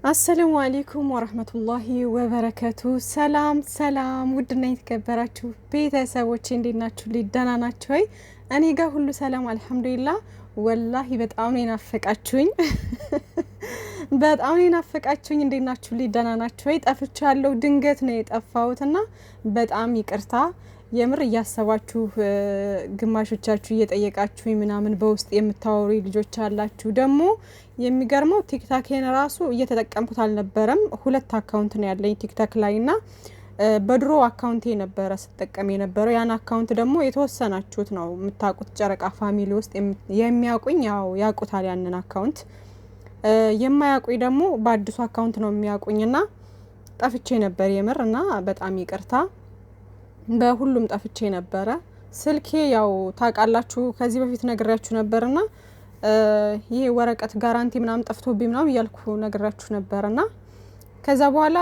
አሰላሙ አለይኩም ወራህመቱላሂ ወበረከቱ። ሰላም ሰላም፣ ውድና የተከበራችሁ ቤተሰቦቼ እንዴት ናችሁ? ደህና ናችሁ ወይ? እኔ ጋር ሁሉ ሰላም አልሐምዱሊላህ። ወላሂ በጣም ነው ናፈቃችሁኝ፣ በጣም ነው ናፈቃችሁኝ። እንዴት ናችሁ? ደህና ናችሁ ወይ? ጠፍቻለሁ፣ ድንገት ነው የጠፋሁትና በጣም ይቅርታ። የምር እያሰባችሁ ግማሾቻችሁ እየጠየቃችሁኝ ምናምን በውስጥ የምታወሩ ልጆች አላችሁ። ደግሞ የሚገርመው ቲክታክን ራሱ እየተጠቀምኩት አልነበረም። 2 አካውንት ነው ያለኝ ቲክታክ ላይና በድሮ አካውንቴ ነበረ ስጠቀም የነበረው። ያን አካውንት ደግሞ የተወሰናችሁት ነው የምታውቁት፣ ጨረቃ ፋሚሊ ውስጥ የሚያውቁኝ ያው ያውቁታል ያንን አካውንት። የማያውቁኝ ደግሞ በአዲሱ አካውንት ነው የሚያውቁኝና ጠፍቼ ነበር የምር እና በጣም ይቅርታ። በሁሉም ጠፍቼ ነበረ። ስልኬ ያው ታውቃላችሁ ከዚህ በፊት ነግሬያችሁ ነበርና ይሄ ወረቀት ጋራንቲ ምናምን ጠፍቶብኝ ምናምን እያልኩ ነግሬያችሁ ነበርና ከዛ በኋላ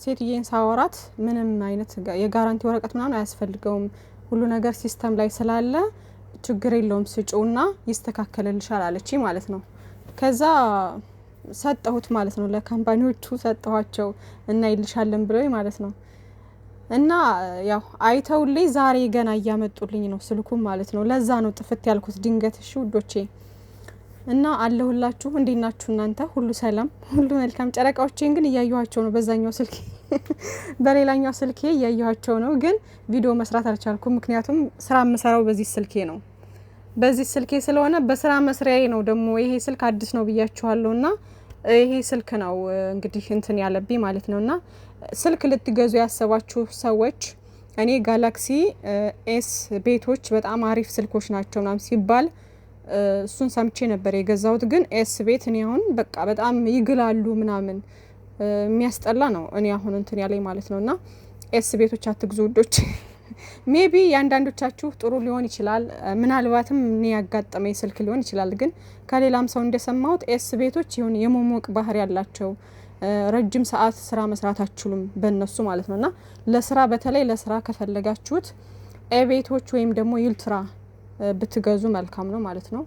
ሴትዬን ሳወራት ምንም አይነት የጋራንቲ ወረቀት ምናምን አያስፈልገውም፣ ሁሉ ነገር ሲስተም ላይ ስላለ ችግር የለውም ስጪውና ይስተካከልልሻል አለች ማለት ነው። ከዛ ሰጠሁት ማለት ነው፣ ለካምፓኒዎቹ ሰጠኋቸው እና ይልሻለን ብለው ማለት ነው። እና ያው አይተውልኝ ዛሬ ገና እያመጡልኝ ነው ስልኩም ማለት ነው። ለዛ ነው ጥፍት ያልኩት ድንገት። እሺ ውዶቼ እና አለሁላችሁ። እንዴት ናችሁ እናንተ? ሁሉ ሰላም፣ ሁሉ መልካም። ጨረቃዎቼን ግን እያየኋቸው ነው በዛኛው ስልኬ በሌላኛው ስልኬ እያየኋቸው ነው፣ ግን ቪዲዮ መስራት አልቻልኩም። ምክንያቱም ስራ የምሰራው በዚህ ስልኬ ነው። በዚህ ስልኬ ስለሆነ በስራ መስሪያዬ ነው። ደግሞ ይሄ ስልክ አዲስ ነው ብያችኋለሁና ይሄ ስልክ ነው እንግዲህ እንትን ያለብኝ ማለት ነውና ስልክ ልትገዙ ያሰባችሁ ሰዎች እኔ ጋላክሲ ኤስ ቤቶች በጣም አሪፍ ስልኮች ናቸው ምናምን ሲባል እሱን ሰምቼ ነበር የገዛሁት። ግን ኤስ ቤት እኔ አሁን በቃ በጣም ይግላሉ ምናምን የሚያስጠላ ነው እኔ አሁን እንትን ያለኝ ማለት ነውና ኤስ ቤቶች አትግዙ ውዶች። ሜቢ ያንዳንዶቻችሁ ጥሩ ሊሆን ይችላል፣ ምናልባትም እኔ ያጋጠመኝ ስልክ ሊሆን ይችላል። ግን ከሌላም ሰው እንደሰማሁት ኤስ ቤቶች ይሁን የመሞቅ ባህሪ ያላቸው ረጅም ሰዓት ስራ መስራት አትችሉም በእነሱ ማለት ነውና ለስራ በተለይ ለስራ ከፈለጋችሁት ኤቤቶች ወይም ደግሞ ዩልትራ ብትገዙ መልካም ነው ማለት ነው።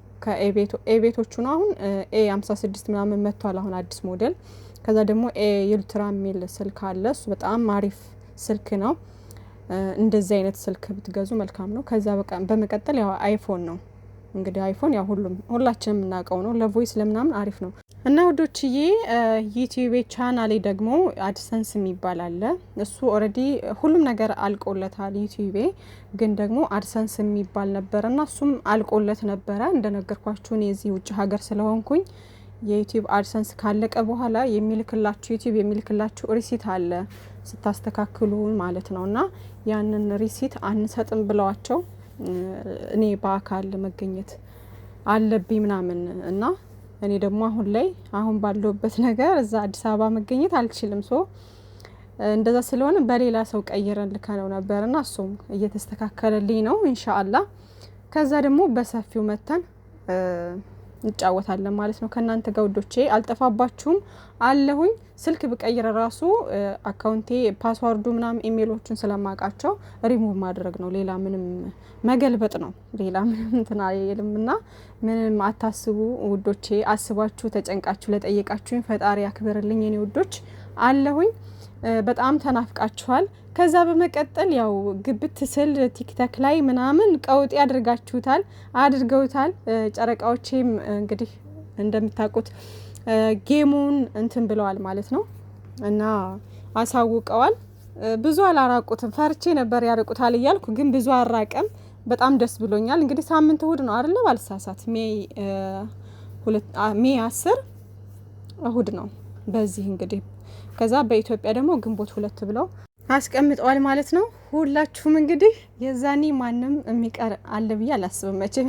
ኤቤቶቹ ነው አሁን ኤ56 ምናምን መጥቷል አሁን አዲስ ሞዴል። ከዛ ደግሞ ዩልትራ የሚል ስልክ አለ፣ እሱ በጣም አሪፍ ስልክ ነው። እንደዚህ አይነት ስልክ ብትገዙ መልካም ነው። ከዛ በመቀጠል ያው አይፎን ነው እንግዲህ አይፎን ያው ሁላችንም የምናውቀው ነው፣ ለቮይስ ለምናምን አሪፍ ነው። እና ውዶችዬ ዩቲዩብ ቻናሌ ደግሞ አድሰንስ የሚባል አለ። እሱ ኦልሬዲ ሁሉም ነገር አልቆለታል ዩቲዩቤ፣ ግን ደግሞ አድሰንስ የሚባል ነበርና እሱም አልቆለት ነበረ። እንደነገርኳችሁ እኔ እዚህ ውጭ ሀገር ስለሆንኩኝ የዩቲዩብ አድሰንስ ካለቀ በኋላ የሚልክላችሁ ዩቲዩብ የሚልክላችሁ ሪሲት አለ ስታስተካክሉ ማለት ነውና ያንን ሪሲት አንሰጥም ብለዋቸው እኔ በአካል መገኘት አለብኝ ምናምን እና እኔ ደግሞ አሁን ባለውበት ነገር እዛ አዲስ አበባ መገኘት አልችልም። እንደዛ ስለሆነ በሌላ ሰው ቀይረን ልከነው ነበርና እሱም እየተስተካከለልኝ ነው ኢንሻአላህ። ከዛ ደግሞ በሰፊው መተን እንጫወታለን ማለት ነው ከናንተ ጋር ውዶቼ። አልጠፋባችሁም አለሁኝ። ስልክ ብቀይረ ራሱ አካውንቴ ፓስዋርዱ ምናምን ኢሜሎቹን ስለማቃቸው ሪሙቭ ማድረግ ነው፣ ሌላ ምንም መገልበጥ ነው፣ ሌላ ምንም እንትና የለምና ምንም አታስቡ ውዶቼ። አስባችሁ ተጨንቃችሁ ለጠየቃችሁኝ ፈጣሪ ያክብርልኝ የኔ ውዶች አለሁኝ። በጣም ተናፍቃችኋል። ከዛ በመቀጠል ያው ግብት ስል ቲክታክ ላይ ምናምን ቀውጤ አድርገውታል ጨረቃዎቼም እንግዲህ እንደምታውቁት ጌሙን እንትን ብለዋል ማለት ነው እና አሳውቀዋል። ብዙ አላራቁትም፣ ፈርቼ ነበር ያርቁታል እያልኩ፣ ግን ብዙ አራቀም። በጣም ደስ ብሎኛል። እንግዲህ ሳምንት እሁድ ነው አይደል? ባልሳሳት ሜይ 10 እሁድ ነው በዚህ እንግዲህ። ከዛ በኢትዮጵያ ደግሞ ግንቦት 2 ብለው አስቀምጠዋል ማለት ነው። ሁላችሁም እንግዲህ የዛኔ ማንም የሚቀር አለ ብዬ አላስብም መቼም።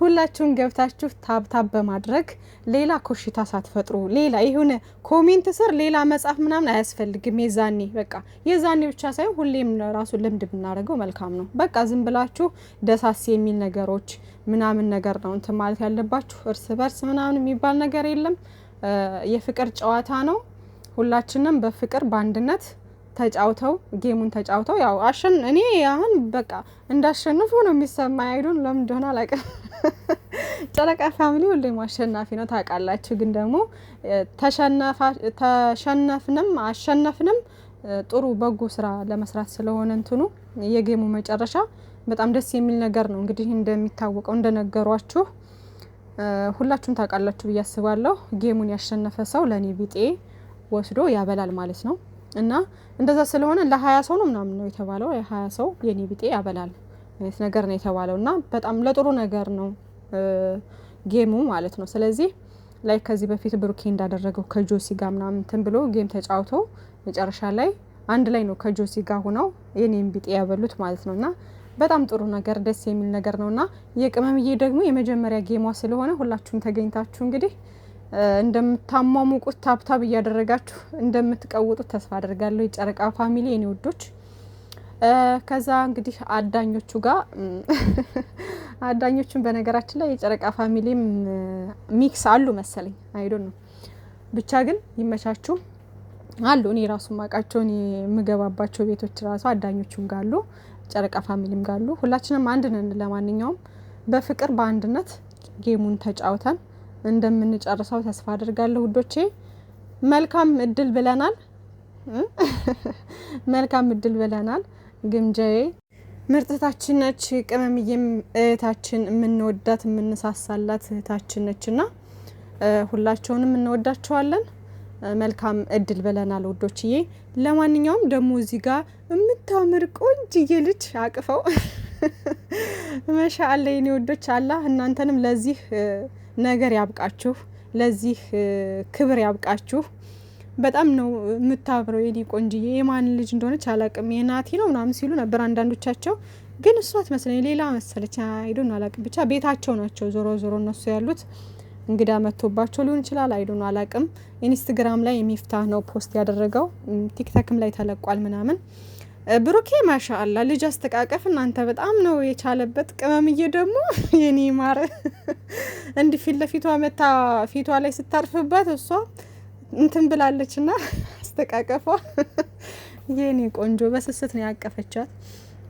ሁላችሁም ገብታችሁ ታብታብ በማድረግ ሌላ ኮሽታ ሳትፈጥሩ ሌላ ይሁን ኮሜንት ስር ሌላ መጻፍ ምናምን አያስፈልግም። የዛኔ ብቻ ሳይሆን ሁሌም ራሱ ልምድ ብናደርገው መልካም ነው። በቃ ዝም ብላችሁ ደሳስ የሚል ነገሮች ምናምን ነገር ነው እንትን ማለት ያለባችሁ። እርስ በርስ ምናምን የሚባል ነገር የለም። የፍቅር ጨዋታ ነው። ሁላችንም በፍቅር በአንድነት ተጫውተው ጌሙን ተጫውተው ያው እኔ አሁን በቃ እንዳሸንፉ ነው የሚሰማኝ። አይዶን ለምን እንደሆነ አላውቅም። ጨረቃ ፋሚሊ ሁሌም አሸናፊ ነው ታውቃላችሁ። ግን ደግሞ ተሸነፍንም አሸነፍንም ጥሩ በጎ ስራ ለመስራት ስለሆነ እንትኑ የጌሙ መጨረሻ በጣም ደስ የሚል ነገር ነው። እንግዲህ እንደሚታወቀው እንደነገሯችሁ ሁላችሁም ታውቃላችሁ ብዬ አስባለሁ። ጌሙን ያሸነፈ ሰው ለኔ ቢጤ ወስዶ ያበላል ማለት ነው። እና እንደዛ ስለሆነ ለ20 ሰው ነው ምናምን ነው የተባለው። የ20 ሰው የኔ ቢጤ ያበላል አይነት ነገር ነው የተባለው እና በጣም ለጥሩ ነገር ነው ጌሙ ማለት ነው። ስለዚህ ላይ ከዚህ በፊት ብሩኬ እንዳደረገው ከጆሲ ጋር ምናምን እንትን ብሎ ጌም ተጫውቶ መጨረሻ ላይ አንድ ላይ ነው ከጆሲ ጋር ሆነው የኔን ቢጤ ያበሉት ማለት ነውና በጣም ጥሩ ነገር ደስ የሚል ነገር ነውና የቅመምዬ ደግሞ የመጀመሪያ ጌሟ ስለሆነ ሁላችሁም ተገኝታችሁ እንግዲህ እንደምታሟሙቁት ታብታብ እያደረጋችሁ እንደምትቀውጡት ተስፋ አደርጋለሁ የጨረቃ ፋሚሊ የኔ ውዶች። ከዛ እንግዲህ አዳኞቹ ጋር አዳኞቹን በነገራችን ላይ የጨረቃ ፋሚሊም ሚክስ አሉ መሰለኝ አይዶን ነው ብቻ ግን ይመቻችሁ አሉ። እኔ ራሱ ማቃቸው የምገባባቸው ቤቶች ራሱ አዳኞቹም ጋሉ ጨረቃ ፋሚሊም ጋሉ ሁላችንም አንድ ነን። ለማንኛውም በፍቅር በአንድነት ጌሙን ተጫውተን እንደምንጨርሰው ተስፋ አደርጋለሁ ውዶቼ። መልካም እድል ብለናል መልካም እድል ብለናል። ግምጃዬ ምርጥታችን ነች ቅመምዬም እህታችን የምንወዳት የምንሳሳላት እህታችን ነችና ሁላቸውንም እንወዳቸዋለን። መልካም እድል ብለናል ውዶችዬ። ለማንኛውም ደግሞ እዚህ ጋር የምታምር ቆንጅዬ ልጅ አቅፈው ማሻአላ የኔ ውዶች አላህ እናንተንም ለዚህ ነገር ያብቃችሁ፣ ለዚህ ክብር ያብቃችሁ። በጣም ነው የምታብረው የኔ ቆንጅዬ። የማን ልጅ እንደሆነች አላቅም የናቲ ነው ምናምን ሲሉ ነበር አንዳንዶቻቸው፣ ግን እሷ አትመስለኝ ሌላ መሰለች አይዶን አላቅም። ብቻ ቤታቸው ናቸው ዞሮ ዞሮ እነሱ ያሉት እንግዳ መጥቶባቸው ሊሆን ይችላል አይዶን አላቅም። ኢንስታግራም ላይ የሚፍታህ ነው ፖስት ያደረገው፣ ቲክቶክም ላይ ተለቋል ምናምን። ብሩኬ ማሻአላ ልጅ አስተቃቀፍ እናንተ በጣም ነው የቻለበት። ቅመምዬ ደግሞ የኔ ማር እንዲ ፊት ለፊቷ መታ ፊቷ ላይ ስታርፍባት እሷ እንትን ብላለችና አስተቃቀፏ የኔ ቆንጆ በስስት ነው ያቀፈቻት።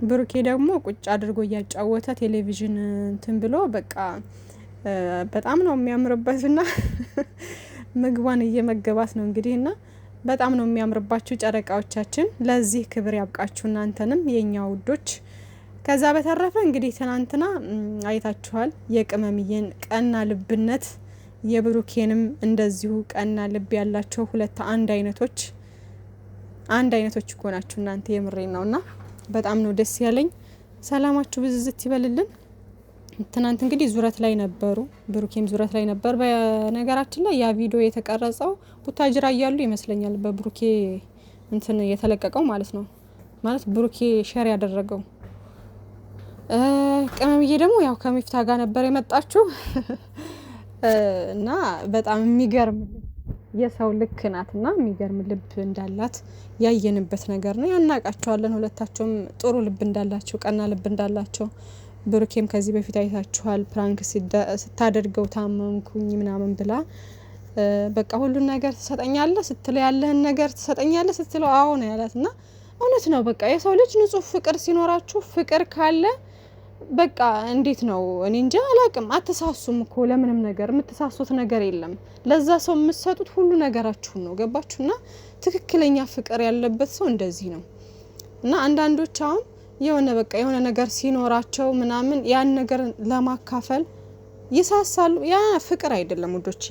ብሩኬ ደግሞ ቁጭ አድርጎ እያጫወተ ቴሌቪዥን እንትን ብሎ በቃ በጣም ነው የሚያምርበትና ምግቧን እየመገባት ነው እንግዲህና በጣም ነው የሚያምርባችሁ ጨረቃዎቻችን። ለዚህ ክብር ያብቃችሁ እናንተንም የኛ ውዶች። ከዛ በተረፈ እንግዲህ ትናንትና አይታችኋል የቅመምዬን ቀና ልብነት፣ የብሩኬንም እንደዚሁ ቀና ልብ ያላቸው ሁለት አንድ አይነቶች እኮ ናችሁ እናንተ የምሬን ነውና በጣም ነው ደስ ያለኝ። ሰላማችሁ ብዝዝት ይበልልን። ትናንት እንግዲህ ዙረት ላይ ነበሩ፣ ብሩኬም ዙረት ላይ ነበር። በነገራችን ላይ ያ ቪዲዮ የተቀረጸው ቡታጅራ እያሉ ይመስለኛል በብሩኬ እንትን የተለቀቀው ማለት ነው። ማለት ብሩኬ ሼር ያደረገው። ቅመምዬ ደግሞ ያው ከሚፍታ ጋር ነበር የመጣችው እና በጣም የሚገርም የሰው ልክ ናትና የሚገርም ልብ እንዳላት ያየንበት ነገር ነው። ያናቃቸዋለን ሁለታቸውም ጥሩ ልብ እንዳላቸው ቀና ልብ እንዳላቸው። ብሩኬም ከዚህ በፊት አይታችኋል ፕራንክ ስታደርገው ታመምኩኝ ምናምን ብላ በቃ ሁሉን ነገር ትሰጠኛለህ ስትለው ያለህን ነገር ትሰጠኛለህ ስትለው አዎ ነው ያላትና እውነት ነው። በቃ የሰው ልጅ ንጹህ ፍቅር ሲኖራችሁ ፍቅር ካለ በቃ እንዴት ነው እኔ እንጃ አላቅም። አትሳሱም እኮ ለምንም ነገር የምትሳሱት ነገር የለም። ለዛ ሰው የምትሰጡት ሁሉ ነገራችሁን ነው። ገባችሁና ትክክለኛ ፍቅር ያለበት ሰው እንደዚህ ነው። እና አንዳንዶች አሁን የሆነ በቃ የሆነ ነገር ሲኖራቸው ምናምን ያን ነገር ለማካፈል ይሳሳሉ። ያ ፍቅር አይደለም ውዶቼ።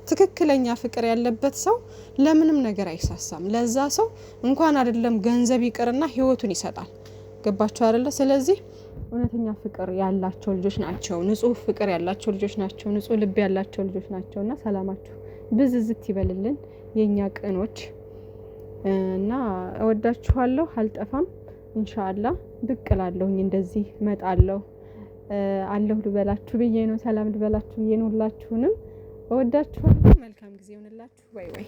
ትክክለኛ ፍቅር ያለበት ሰው ለምንም ነገር አይሳሳም። ለዛ ሰው እንኳን አይደለም ገንዘብ ይቅርና ህይወቱን ይሰጣል። ገባችሁ አይደለ? ስለዚህ እውነተኛ ፍቅር ያላቸው ልጆች ናቸው። ንጹህ ፍቅር ያላቸው ልጆች ናቸው። ንጹህ ልብ ያላቸው ልጆች ናቸውና ሰላማችሁ ብዝዝት ይበልልን የኛ ቅኖች እና እወዳችኋለሁ። አልጠፋም ኢንሻአላህ ብቅ እላለሁኝ እንደዚህ እመጣለሁ አለሁ ልበላችሁ ብዬ ነው። ሰላም ልበላችሁ ብዬ ነው። ሁላችሁንም እወዳችኋለሁ። መልካም ጊዜ ይሁንላችሁ። ባይ ባይ።